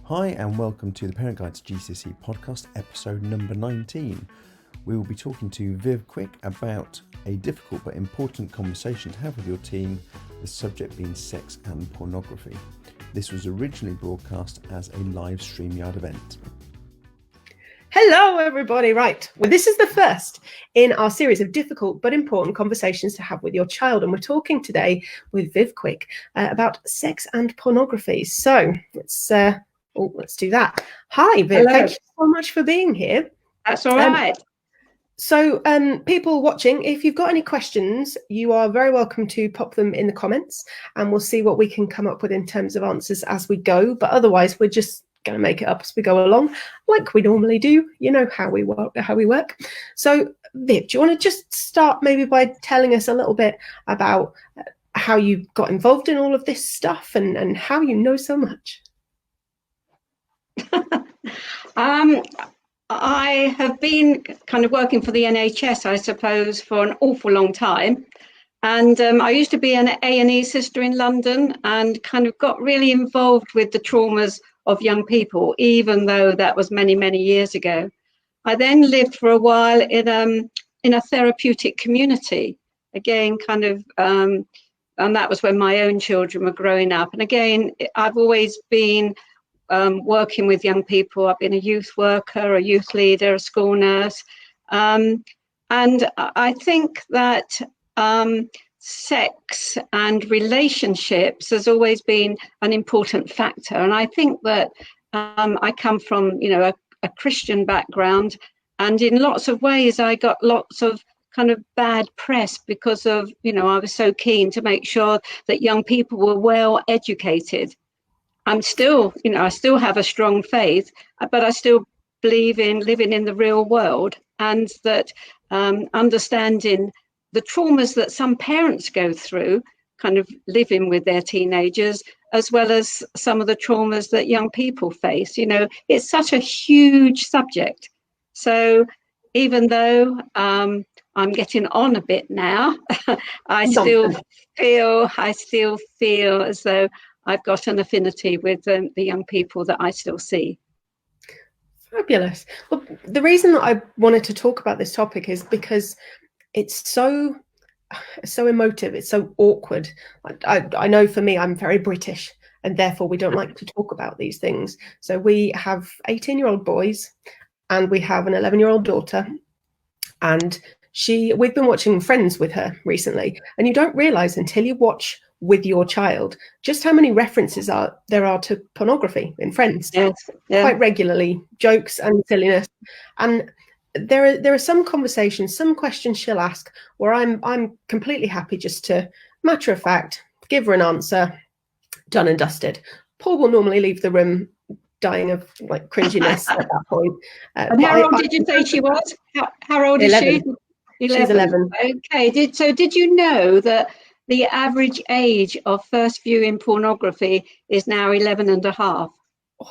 Hi and welcome to the Parent Guide to GCSE podcast, episode number 19. We will be talking to Viv Quick about a difficult but important conversation to have with your teen, the subject being sex and pornography. This was originally broadcast as a live StreamYard event. Hello everybody, right, well this is the first in our series of difficult but important conversations to have with your child, and we're talking today with Viv Quick about sex and pornography. So let's do that. Hi Viv. Hello. Thank you so much for being here. That's all right. So people watching, if you've got any questions, you are very welcome to pop them in the comments and we'll see what we can come up with in terms of answers as we go, but otherwise we're just going to make it up as we go along like we normally do. You know how we work. So Viv, do you want to just start maybe by telling us a little bit about how you got involved in all of this stuff and how you know so much? I have been kind of working for the NHS, I suppose, for an awful long time. And I used to be an A&E sister in London and kind of got really involved with the traumas of young people, even though that was many, many years ago. I then lived for a while in a therapeutic community, again, and that was when my own children were growing up. And again, I've always been working with young people. I've been a youth worker, a youth leader, a school nurse. And I think that sex and relationships has always been an important factor. And I think that I come from, a Christian background, and in lots of ways I got lots of kind of bad press because of, I was so keen to make sure that young people were well educated. I'm still, I still have a strong faith, but I still believe in living in the real world, and that understanding the traumas that some parents go through, kind of living with their teenagers, as well as some of the traumas that young people face. It's such a huge subject. So even though I'm getting on a bit now, I still feel as though I've got an affinity with the young people that I still see. Fabulous. Well, the reason that I wanted to talk about this topic is because it's so emotive. It's so awkward. I know for me, I'm very British, and therefore we don't like to talk about these things. So we have 18-year-old boys and we have an 11-year-old daughter, and we've been watching Friends with her recently, and you don't realize until you watch with your child just how many references there are to pornography in Friends. Yes, yeah. Quite regularly, jokes and silliness. And there are some conversations, some questions she'll ask where I'm completely happy just to, matter of fact, give her an answer, done and dusted. Paul will normally leave the room dying of like cringiness at that point. And how old did you say she was? How old 11. is she? 11. She's 11. Okay. Did you know that the average age of first viewing pornography is now 11 and a half? Oh,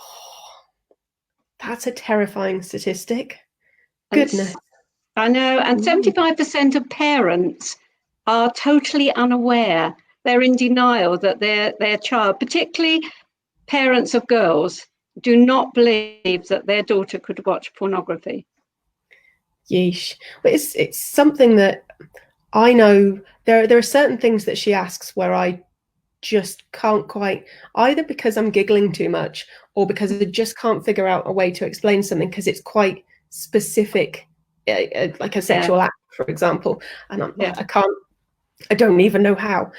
that's a terrifying statistic. Goodness. I know. And 75% of parents are totally unaware. They're in denial that their child, particularly parents of girls, do not believe that their daughter could watch pornography. Yeesh. But it's something that I know there are certain things that she asks where I just can't quite, either because I'm giggling too much or because I just can't figure out a way to explain something because it's quite specific, like a sexual act, for example. And I don't even know how.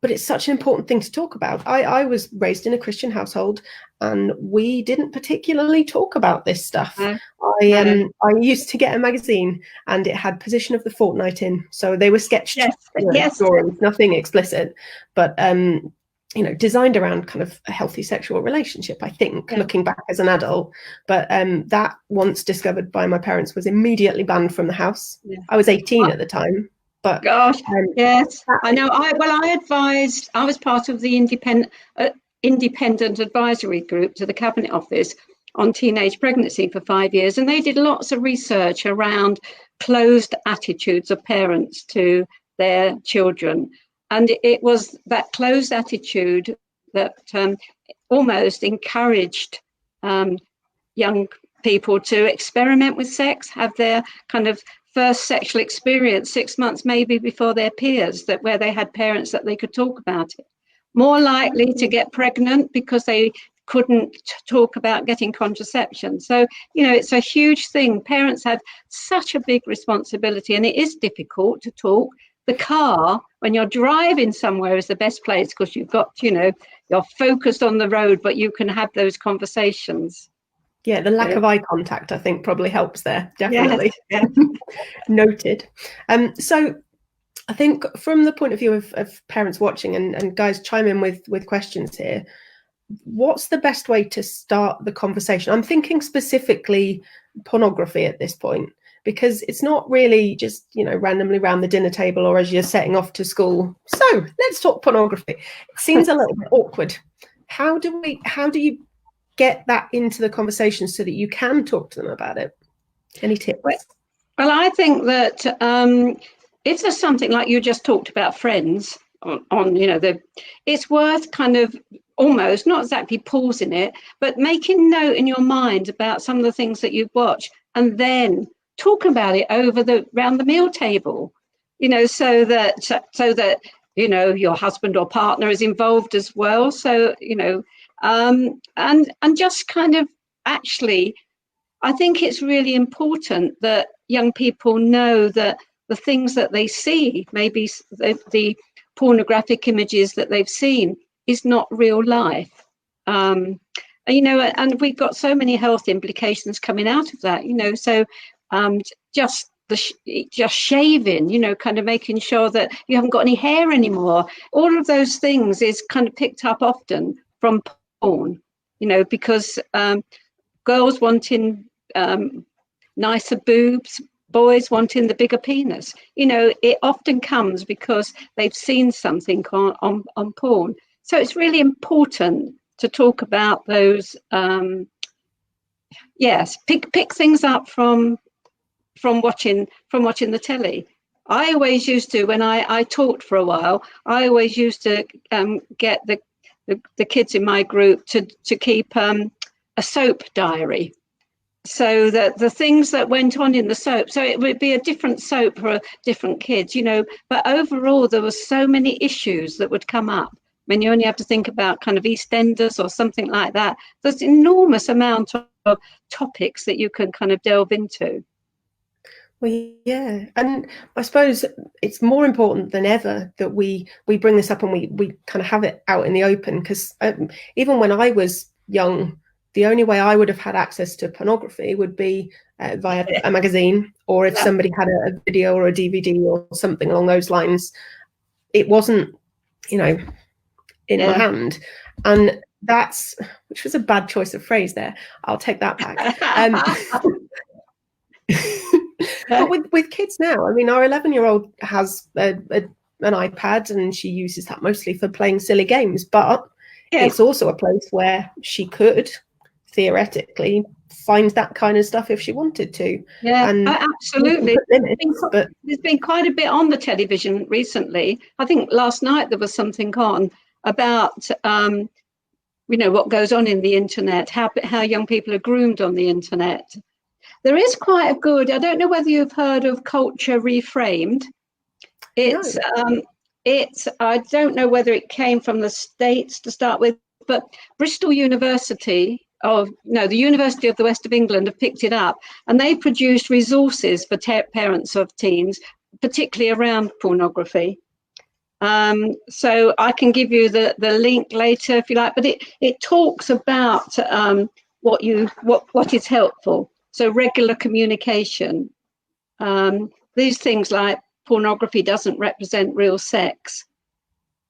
But it's such an important thing to talk about. I was raised in a Christian household and we didn't particularly talk about this stuff. I used to get a magazine and it had position of the fortnight in. So they were sketched drawings, nothing explicit, but designed around kind of a healthy sexual relationship, I think, looking back as an adult. But that, once discovered by my parents, was immediately banned from the house. Yeah. I was 18 at the time. But gosh, yes, I know. I was part of the independent advisory group to the Cabinet Office on teenage pregnancy for 5 years, and they did lots of research around closed attitudes of parents to their children. And it was that closed attitude that almost encouraged young people to experiment with sex, have their kind of first sexual experience 6 months maybe before their peers, that where they had parents that they could talk about it. More likely to get pregnant because they couldn't talk about getting contraception. So, it's a huge thing. Parents have such a big responsibility, and it is difficult to talk. The car, when you're driving somewhere, is the best place because you've got, you're focused on the road, but you can have those conversations. Yeah, the lack of eye contact, I think, probably helps there. Definitely. Yes. Noted. So I think from the point of view of parents watching, and guys chime in with questions here, what's the best way to start the conversation? I'm thinking specifically pornography at this point, because it's not really just, randomly around the dinner table or as you're setting off to school. So let's talk pornography. It seems a little bit awkward. How do you get that into the conversation so that you can talk to them about it? Any tips? Well, I think that if there's something like you just talked about, friends on it's worth kind of almost not exactly pausing it, but making note in your mind about some of the things that you've watched, and then talk about it around the meal table, so that your husband or partner is involved as well. So and just kind of actually, I think it's really important that young people know that the things that they see, maybe the pornographic images that they've seen, is not real life. And we've got so many health implications coming out of that, so just shaving, kind of making sure that you haven't got any hair anymore. All of those things is kind of picked up often from porn, because girls wanting nicer boobs, boys wanting the bigger penis. It often comes because they've seen something on porn. So it's really important to talk about those. Pick things up from watching the telly. I always used to, when I taught for a while, I always used to get the kids in my group to keep a soap diary, so that the things that went on in the soap, so it would be a different soap for different kids, but overall there were so many issues that would come up. I mean, you only have to think about kind of EastEnders or something like that. There's an enormous amount of topics that you can kind of delve into. Well, yeah, and I suppose it's more important than ever that we bring this up and we kind of have it out in the open, because even when I was young, the only way I would have had access to pornography would be via a magazine, or if somebody had a video or a DVD or something along those lines. It wasn't, in my hand. And which was a bad choice of phrase there. I'll take that back. But with kids now, I mean, our 11-year-old has an iPad, and she uses that mostly for playing silly games. But it's also a place where she could theoretically find that kind of stuff if she wanted to. Yeah, and absolutely. But there's been quite a bit on the television recently. I think last night there was something on about what goes on in the internet, how young people are groomed on the internet. There is quite a good, I don't know whether you've heard of Culture Reframed. It's I don't know whether it came from the States to start with, but Bristol University, the University of the West of England have picked it up, and they produced resources for parents of teens, particularly around pornography. So I can give you the link later if you like, but it talks about what is helpful. So regular communication, these things like pornography doesn't represent real sex.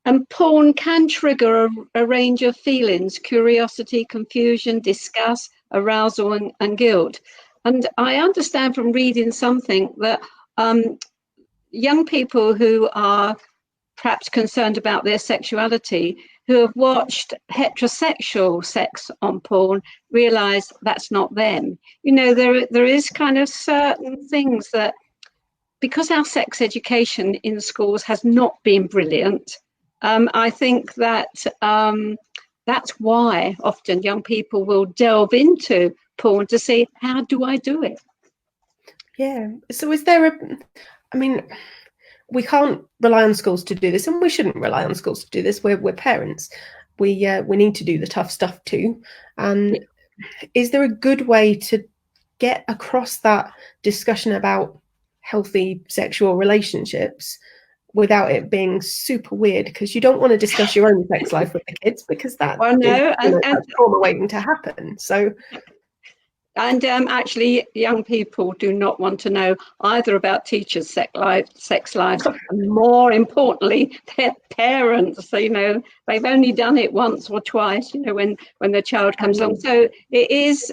And porn can trigger a range of feelings: curiosity, confusion, disgust, arousal, and guilt. And I understand from reading something that young people who are perhaps concerned about their sexuality, who have watched heterosexual sex on porn, realize that's not them. There is kind of certain things that, because our sex education in schools has not been brilliant, I think that that's why often young people will delve into porn to see, how do I do it? Yeah. So is there I mean, we can't rely on schools to do this, and we shouldn't rely on schools to do this. We're parents. We need to do the tough stuff too. And is there a good way to get across that discussion about healthy sexual relationships without it being super weird? Because you don't want to discuss your own sex life with the kids, because that's trauma waiting to happen. So. And actually, young people do not want to know either about teachers' sex lives, and more importantly, their parents. So, they've only done it once or twice, when the child comes along. So it is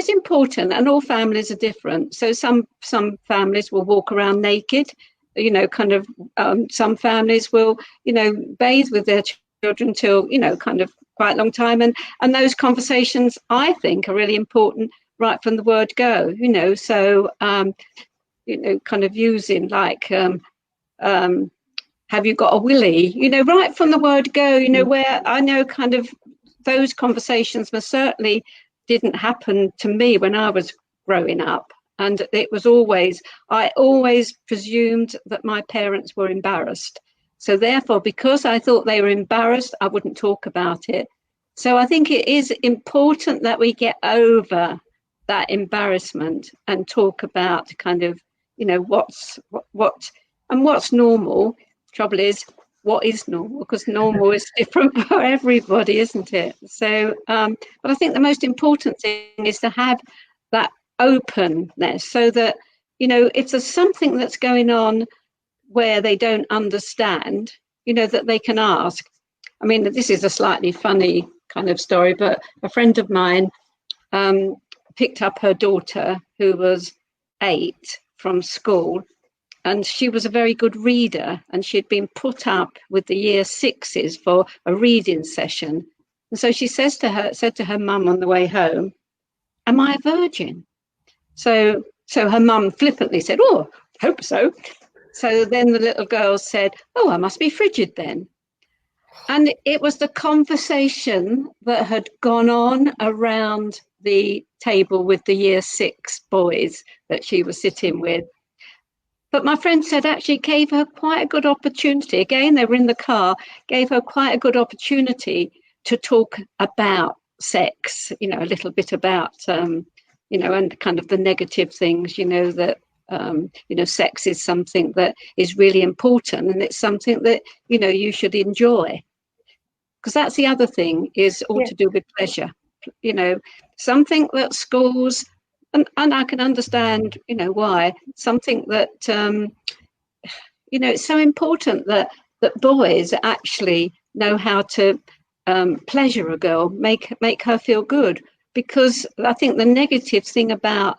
important, and all families are different. So some families will walk around naked, some families will, bathe with their children till, kind of quite a long time. And those conversations, I think, are really important right from the word go, so, kind of using like, have you got a willy, right from the word go, where I know kind of those conversations most certainly didn't happen to me when I was growing up. And it was I always presumed that my parents were embarrassed. So therefore, because I thought they were embarrassed, I wouldn't talk about it. So I think it is important that we get over that embarrassment and talk about kind of, what's normal. Trouble is, what is normal? Because normal is different for everybody, isn't it? So, but I think the most important thing is to have that openness, so that, if there's something that's going on where they don't understand, that they can ask. I mean, this is a slightly funny kind of story, but a friend of mine picked up her daughter, who was 8, from school, and she was a very good reader, and she'd been put up with the year 6s for a reading session. And so she said to her mum on the way home, "Am I a virgin?" So her mum flippantly said, "Oh, hope so." So then the little girl said, "Oh, I must be frigid then." And it was the conversation that had gone on around the table with the year 6 boys that she was sitting with. But my friend said actually gave her quite a good opportunity. Again, they were in the car, gave her quite a good opportunity to talk about sex, a little bit about, and kind of the negative things, that, sex is something that is really important, and it's something that, you should enjoy. Because that's the other thing, is all to do with pleasure. Something that schools, and I can understand, why, something that, it's so important that boys actually know how to pleasure a girl, make her feel good. Because I think the negative thing about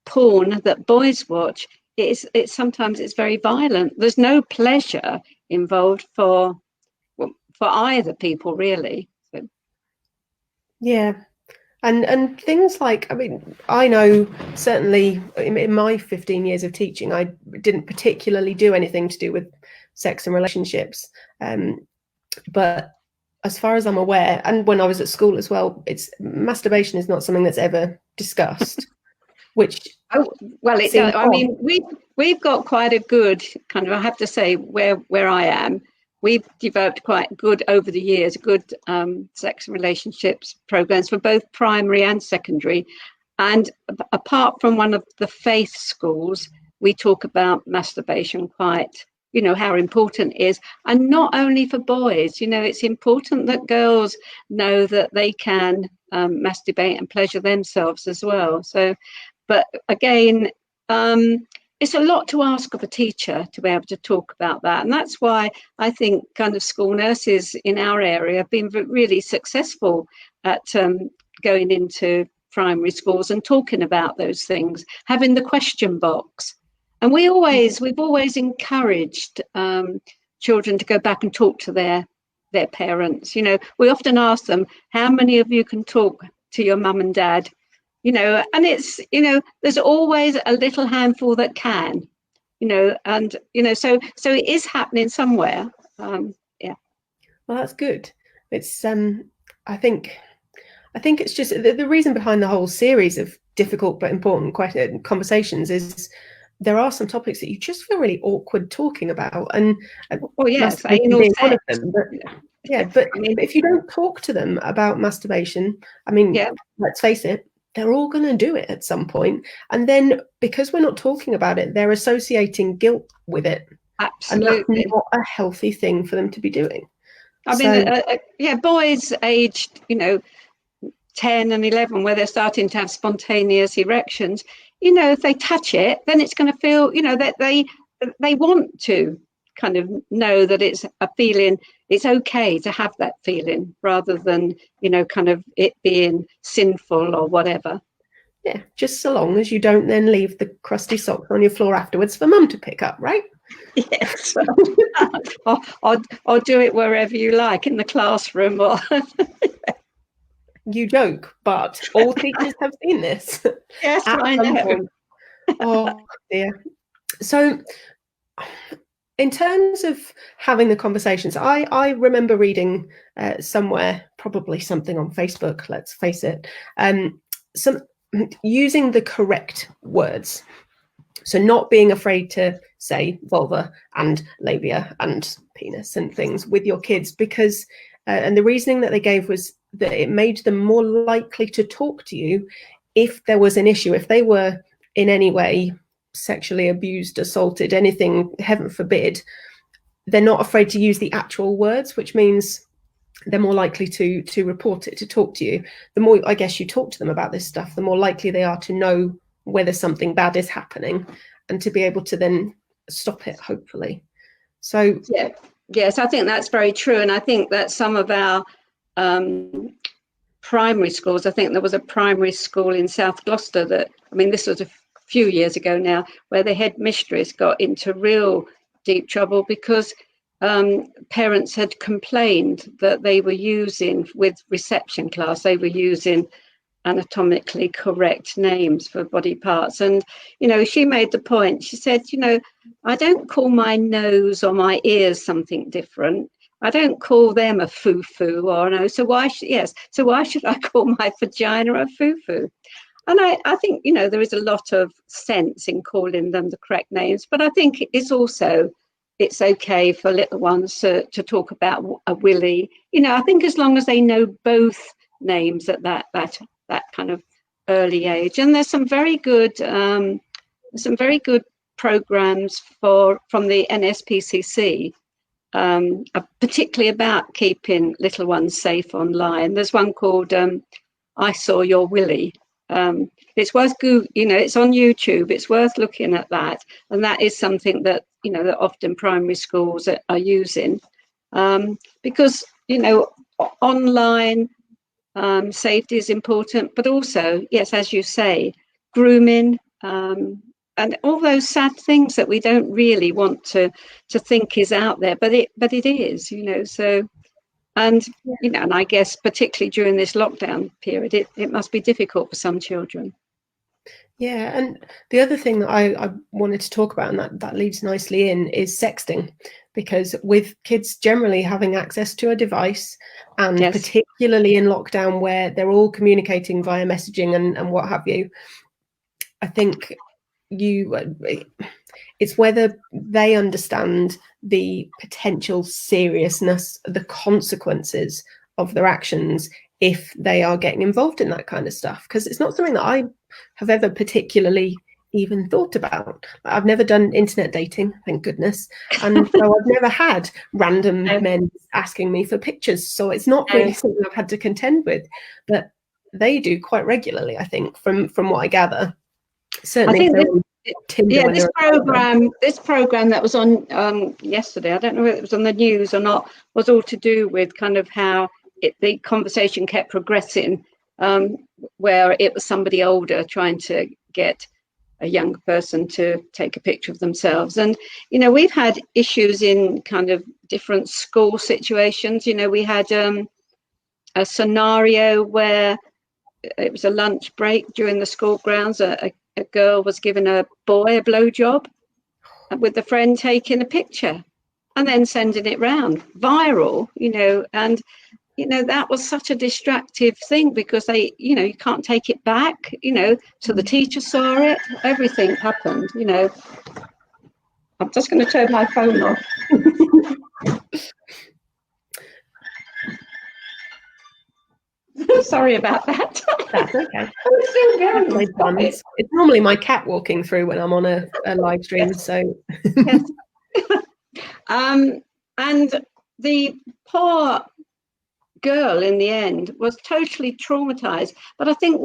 porn that boys watch is sometimes it's very violent. There's no pleasure involved for either people, really. So. Yeah. And things like, I mean, I know certainly in my 15 years of teaching, I didn't particularly do anything to do with sex and relationships. But as far as I'm aware, and when I was at school as well, masturbation is not something that's ever discussed. Which I mean, we've got quite a good kind of, I have to say, where I am, we've developed quite good over the years, good sex and relationships programs for both primary and secondary. And apart from one of the faith schools, we talk about masturbation quite, how important it is. And not only for boys, it's important that girls know that they can masturbate and pleasure themselves as well. So, but again, it's a lot to ask of a teacher to be able to talk about that. And that's why I think kind of school nurses in our area have been really successful at going into primary schools and talking about those things, having the question box. And we've always encouraged children to go back and talk to their parents. We often ask them, how many of you can talk to your mum and dad? And it's, there's always a little handful that can, and, so it is happening somewhere. Yeah. Well, that's good. It's I think it's just the reason behind the whole series of difficult but important conversations is there are some topics that you just feel really awkward talking about, and Well, yes, masturbation anal being one of sex. them. But yeah, but I mean, if you don't talk to them about masturbation, I mean, yeah, let's face it, they're all going to do it at some point. And then because we're not talking about it, they're associating guilt with it. And that's absolutely. not a healthy thing for them to be doing. I mean, So, yeah, boys aged, 10 and 11, where they're starting to have spontaneous erections, if they touch it, then it's going to feel, that they want to kind of know that it's a feeling, it's okay to have that feeling, rather than, kind of it being sinful or whatever. yeah, just so long as you don't then leave the crusty socks on your floor afterwards for mum to pick up, right? Yes. or do it wherever you like, in the classroom or You joke, but all teachers have seen this yes, at I some know. point. Oh dear. So in terms of having the conversations, I remember reading somewhere, probably something on Facebook, let's face it, some using the correct words. So not being afraid to say vulva and labia and penis and things with your kids, because and the reasoning that they gave was that it made them more likely to talk to you if there was an issue, if they were in any way sexually abused, assaulted, anything, heaven forbid. They're not afraid to use the actual words, which means they're more likely to report it, to talk to you. The more, I guess, you talk to them about this stuff, the more likely they are to know whether something bad is happening and to be able to then stop it, hopefully. So yeah, yes, I think that's very true. And I think that some of our primary schools, I think there was a primary school in South Gloucester that, I mean, this was a few years ago now, where the headmistress got into real deep trouble because parents had complained that they were using, with reception class, they were using anatomically correct names for body parts. And, she made the point, she said, I don't call my nose or my ears something different. I don't call them a foo-foo or no. So why should I call my vagina a foo-foo? And I think, there is a lot of sense in calling them the correct names, but I think it's okay for little ones to talk about a willy. I think as long as they know both names at that kind of early age. And there's some very good programs from the NSPCC, particularly about keeping little ones safe online. There's one called I Saw Your Willy. It's worth it's on YouTube. It's worth looking at that, and that is something that that often primary schools are using, because online safety is important, but also, yes, as you say, grooming, and all those sad things that we don't really want to think is out there, but it is, so. And and I guess particularly during this lockdown period, it must be difficult for some children. yeah, and the other thing that I wanted to talk about, and that leads nicely in, is sexting, because with kids generally having access to a device, and Yes. particularly in lockdown where they're all communicating via messaging and what have you, I think it's whether they understand the potential seriousness, the consequences of their actions if they are getting involved in that kind of stuff. Because it's not something that I have ever particularly even thought about. I've never done internet dating, thank goodness. And so I've never had random men asking me for pictures. So it's not really something I've had to contend with. But they do quite regularly, I think, from what I gather. Certainly, I think this program that was on yesterday, I don't know whether it was on the news or not, was all to do with kind of how the conversation kept progressing, where it was somebody older trying to get a younger person to take a picture of themselves. And we've had issues in kind of different school situations. We had a scenario where it was a lunch break during the school grounds. A girl was giving a boy a blowjob, with the friend taking a picture. and then sending it round viral, and that was such a distractive thing, because they, you can't take it back, so the teacher saw it, everything happened. I'm just going to turn my phone off. Sorry about that. That's okay. I'm still going. It's normally my cat walking through when I'm on a live stream. Yes. So, Yes. And the poor girl in the end was totally traumatized. But I think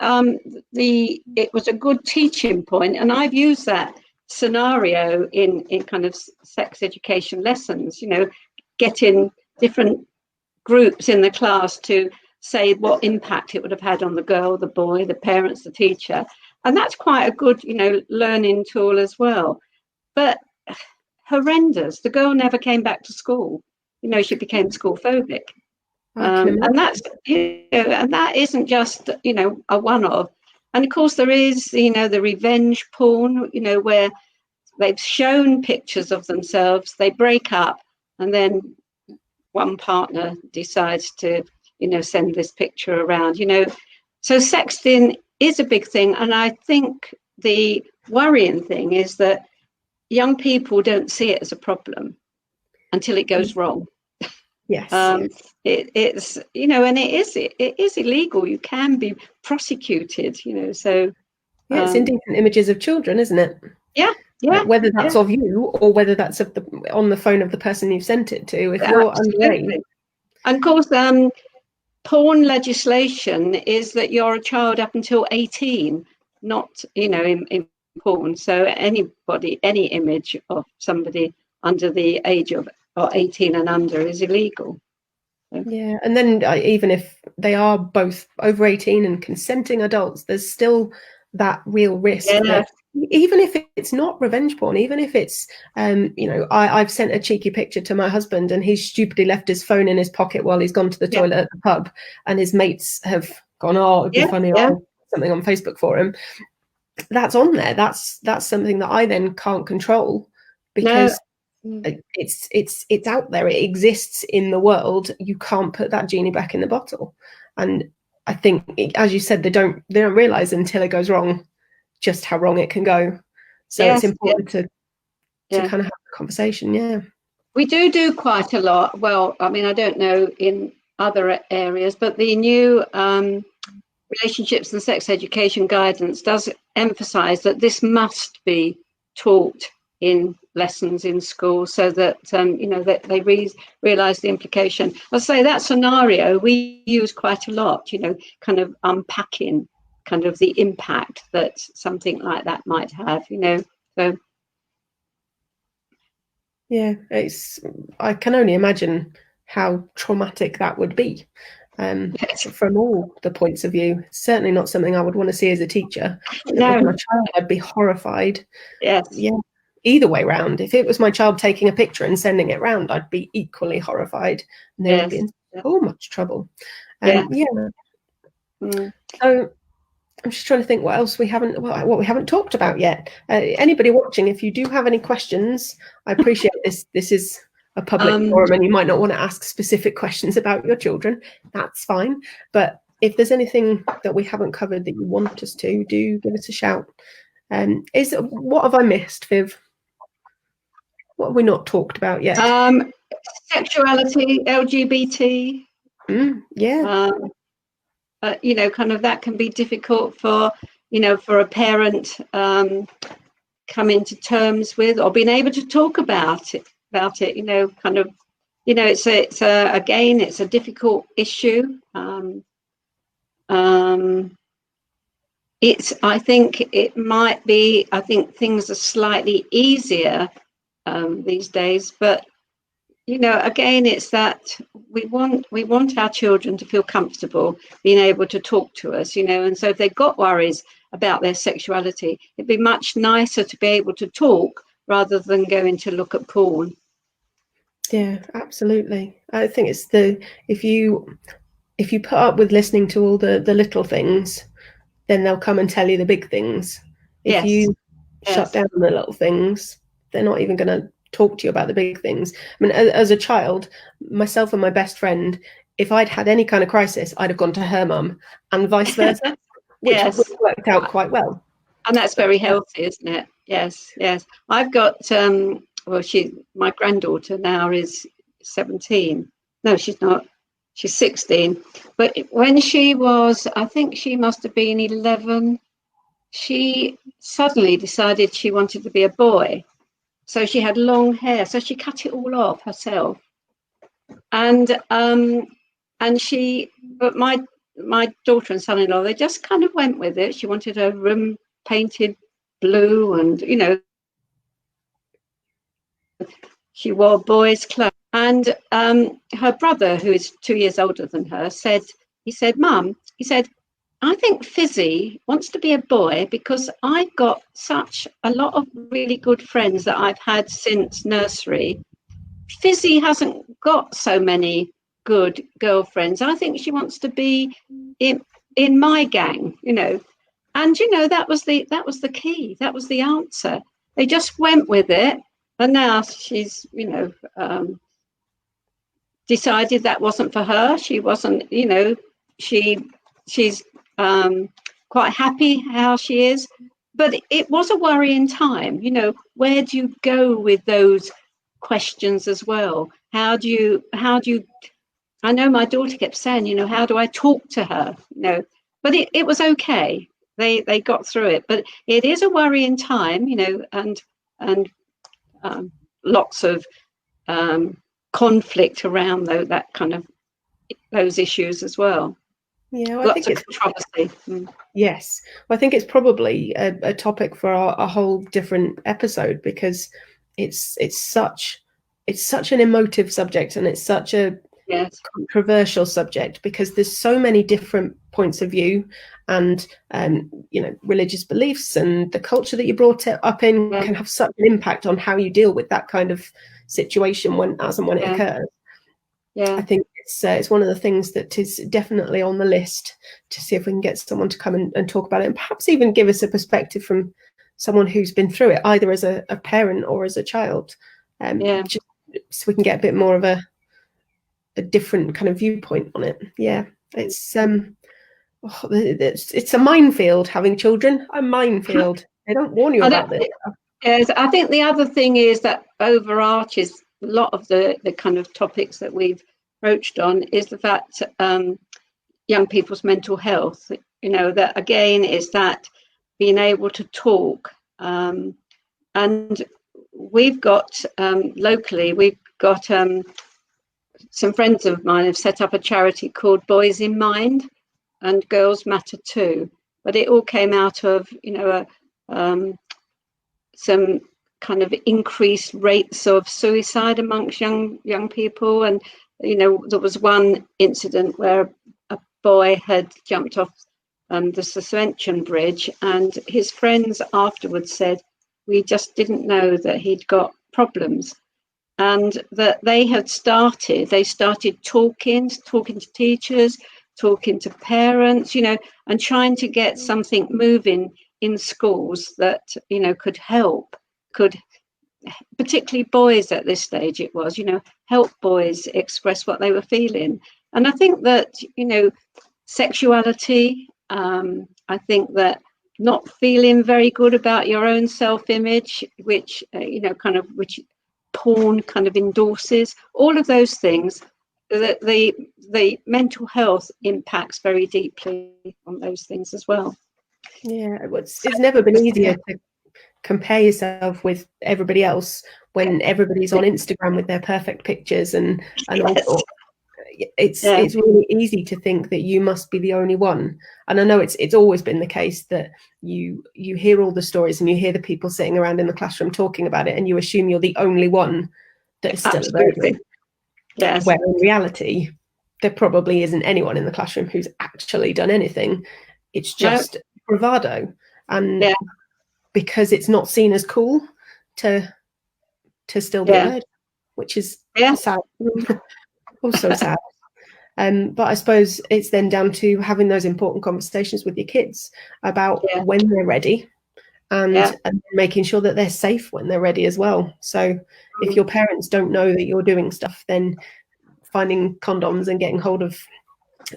it was a good teaching point, and I've used that scenario in kind of sex education lessons. Getting different groups in the class to say what impact it would have had on the girl, the boy, the parents, the teacher. And that's quite a good, learning tool as well. But horrendous. The girl never came back to school. She became school phobic. And that's, and that isn't just, a one-off. And of course there is, the revenge porn, where they've shown pictures of themselves, they break up, and then one partner decides to, send this picture around, So sexting is a big thing. And I think the worrying thing is that young people don't see it as a problem until it goes wrong. Yes. It's, and it is illegal. You can be prosecuted, so. Yeah, it's indecent images of children, isn't it? Yeah. Yeah. Whether that's of you or whether that's on the phone of the person you've sent it to. If you're underage. And of course, porn legislation is that you're a child up until 18, not, in porn. So any image of somebody under the age of 18 and under is illegal. Yeah, and then even if they are both over 18 and consenting adults, there's still that real risk that even if it's not revenge porn, even if it's I've sent a cheeky picture to my husband and he's stupidly left his phone in his pocket while he's gone to the toilet at the pub, and his mates have gone, it'd be funny, something on Facebook for him. That's on there. That's something that I then can't control, because it's out there. It exists in the world. You can't put that genie back in the bottle. And I think, as you said, they don't realize until it goes wrong just how wrong it can go. So it's important to kind of have a conversation. Yeah, we do quite a lot. Well, I mean, I don't know in other areas, but the new relationships and sex education guidance does emphasize that this must be taught in lessons in school, so that that they realize the implication. I'll say that scenario we use quite a lot, kind of unpacking kind of the impact that something like that might have, so yeah, I can only imagine how traumatic that would be, from all the points of view. It's certainly not something I would want to see as a teacher. No. With my child, I'd be horrified. Yes. Yeah. Either way round. If it was my child taking a picture and sending it round, I'd be equally horrified, and they would be in so much trouble. So I'm just trying to think what else we haven't talked about yet. Anybody watching, if you do have any questions, I appreciate this is a public forum and you might not want to ask specific questions about your children. That's fine. But if there's anything that we haven't covered that you want us to, do give us a shout. What have I missed, Viv? What have we not talked about yet? Sexuality, LGBT. Yeah. Kind of that can be difficult for a parent coming to terms with, or being able to talk about it. Kind of, it's a difficult issue. I think things are slightly easier these days, but again, it's that we want our children to feel comfortable being able to talk to us, and so if they've got worries about their sexuality, it'd be much nicer to be able to talk rather than going to look at porn. Yeah, absolutely. I think it's if you put up with listening to all the little things, then they'll come and tell you the big things. If you shut down the little things, they're not even going to talk to you about the big things. I mean, as a child, myself and my best friend, if I'd had any kind of crisis, I'd have gone to her mum, and vice versa, which Yes. worked out quite well. And that's very healthy, isn't it? Yes, yes. I've got, my granddaughter now is 17. No, she's not. She's 16. But when she was, I think she must have been 11, she suddenly decided she wanted to be a boy. So she had long hair. So she cut it all off herself. But my daughter and son-in-law, they just kind of went with it. She wanted her room painted blue, and she wore boys' clothes. And her brother, who is 2 years older than her, said, Mum, I think Fizzy wants to be a boy because I've got such a lot of really good friends that I've had since nursery. Fizzy hasn't got so many good girlfriends. I think she wants to be in my gang, And that was the key. That was the answer. They just went with it, and now she's decided that wasn't for her. She wasn't. She's quite happy how she is, but it was a worrying time. Where do you go with those questions as well? How do you? I know my daughter kept saying, how do I talk to her? But it was okay. They got through it, but it is a worrying time, and lots of conflict around that kind of those issues as well. Yeah, well, lots of controversy. Yes, well, I think it's probably a topic for a whole different episode, because it's such an emotive subject, and it's such a controversial subject, because there's so many different points of view, and religious beliefs and the culture that you brought it up in can have such an impact on how you deal with that kind of situation when it occurs. I think it's one of the things that is definitely on the list, to see if we can get someone to come and talk about it, and perhaps even give us a perspective from someone who's been through it, either as a parent or as a child, just so we can get a bit more of a different kind of viewpoint on it. It's a minefield, having children. A minefield. They don't warn you about this. Yes, I think the other thing is that overarches a lot of the kind of topics that we've broached on is the fact young people's mental health. That again is that being able to talk, and we've got locally, we've got some friends of mine have set up a charity called Boys in Mind, and Girls Matter Too. But it all came out of some kind of increased rates of suicide amongst young people, and there was one incident where a boy had jumped off the suspension bridge, and his friends afterwards said, we just didn't know that he'd got problems, and that they started talking to teachers, talking to parents, and trying to get something moving in schools that could particularly boys at this stage, it was help boys express what they were feeling. And I think that sexuality, I think that not feeling very good about your own self-image, which which porn kind of endorses, all of those things, that the mental health impacts very deeply on those things as well. It's never been easier to compare yourself with everybody else when everybody's on Instagram with their perfect pictures and all sorts. It's really easy to think that you must be the only one. And I know it's always been the case that you hear all the stories and you hear the people sitting around in the classroom talking about it, and you assume you're the only one that is still available. Yes. Where in reality, there probably isn't anyone in the classroom who's actually done anything. It's just bravado. And because it's not seen as cool to still be heard, which is sad. Also sad. But I suppose it's then down to having those important conversations with your kids about when they're ready, and making sure that they're safe when they're ready as well. So if your parents don't know that you're doing stuff, then finding condoms and getting hold of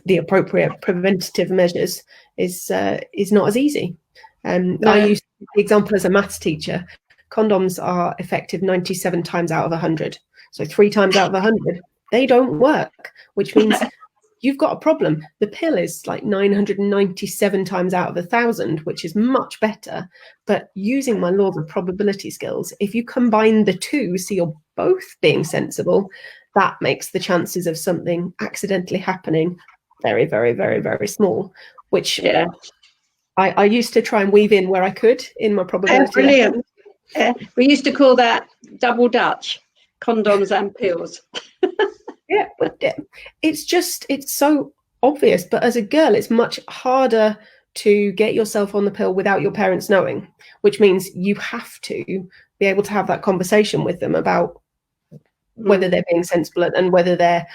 the appropriate preventative measures is not as easy. I use the example as a maths teacher. Condoms are effective 97 times out of 100. So 3 times out of 100, they don't work, which means you've got a problem. The pill is like 997 times out of 1,000, which is much better. But using my laws of probability skills, if you combine the two, so you're both being sensible, that makes the chances of something accidentally happening very, very, very, very small, which I used to try and weave in where I could in my probability. Brilliant. We used to call that double Dutch, condoms and pills. Yeah, but it's so obvious. But as a girl, it's much harder to get yourself on the pill without your parents knowing, which means you have to be able to have that conversation with them about whether they're being sensible and whether they're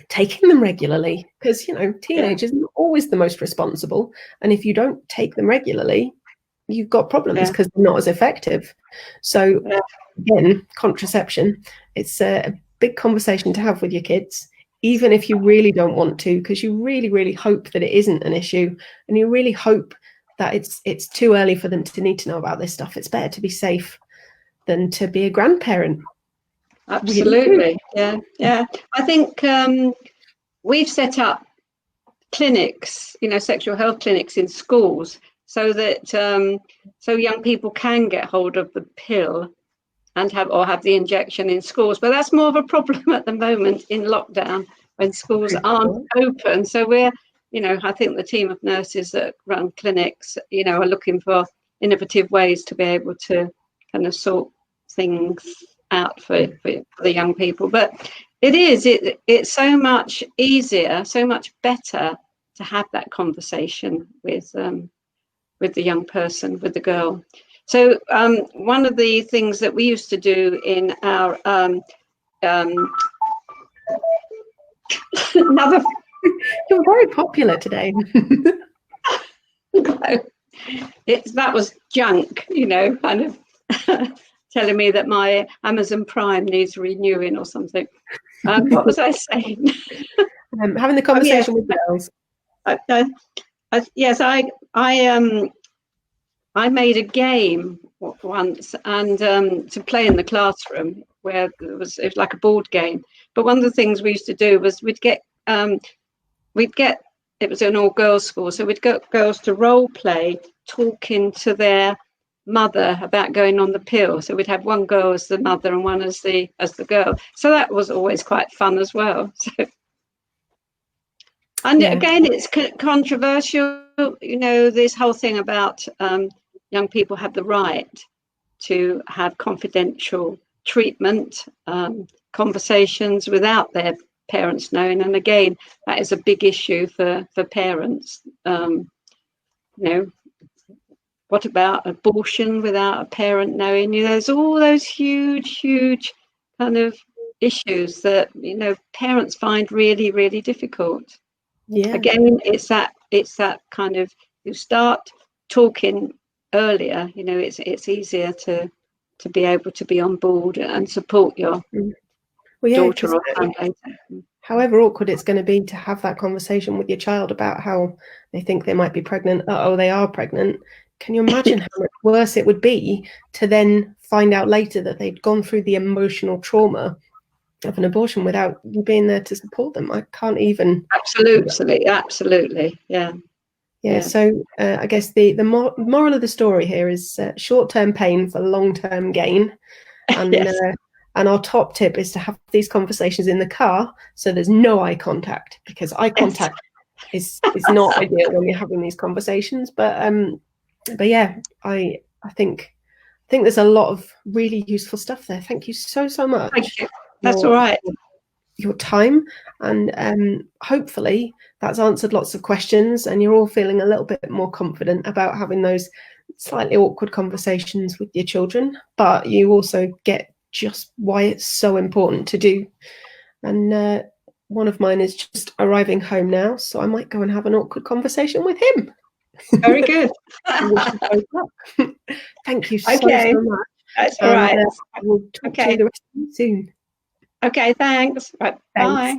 taking them regularly. Because, teenagers are always the most responsible. And if you don't take them regularly, you've got problems because they're not as effective. So again, contraception, it's a big conversation to have with your kids, even if you really don't want to, because you really, really hope that it isn't an issue, and you really hope that it's too early for them to need to know about this stuff. It's better to be safe than to be a grandparent. Absolutely. Yeah. I think we've set up clinics, sexual health clinics in schools, so that so young people can get hold of the pill and have the injection in schools. But that's more of a problem at the moment in lockdown when schools aren't open. So we're, I think the team of nurses that run clinics, are looking for innovative ways to be able to kind of sort things out for the young people. But it's so much easier, so much better to have that conversation with the young person, with the girl. So one of the things that we used to do in our another you're very popular today. that was junk, kind of telling me that my Amazon Prime needs renewing or something. What was I saying? Having the conversation with girls. Yes, I made a game once and to play in the classroom where it was like a board game. But one of the things we used to do was we'd get it was an all girls school, so we'd get girls to role play talking to their mother about going on the pill. So we'd have one girl as the mother and one as the girl. So that was always quite fun as well. So, and again, it's controversial, this whole thing about young people have the right to have confidential treatment, conversations without their parents knowing. And again, that is a big issue for parents. What about abortion without a parent knowing? There's all those huge kind of issues that parents find really, really difficult. Yeah. Again, it's that kind of, you start talking earlier, it's easier to be able to be on board and support your daughter or son later. However awkward it's going to be to have that conversation with your child about how they think they might be pregnant. They are pregnant. Can you imagine how much worse it would be to then find out later that they'd gone through the emotional trauma of an abortion without you being there to support them? I can't even. Absolutely. Yeah. So I guess the moral of the story here is short-term pain for long-term gain. And and our top tip is to have these conversations in the car so there's no eye contact, because eye contact is not ideal when you're having these conversations. But yeah, I think there's a lot of really useful stuff there. Thank you so much. Thank you. That's all right. Your time, and hopefully that's answered lots of questions and you're all feeling a little bit more confident about having those slightly awkward conversations with your children, but you also get just why it's so important to do. And one of mine is just arriving home now, so I might go and have an awkward conversation with him. Very good. I wish you both luck. Thank you so, Okay. so much. That's all right. I will talk to Okay. you the rest of you soon. Okay, thanks. Right, Thanks. bye.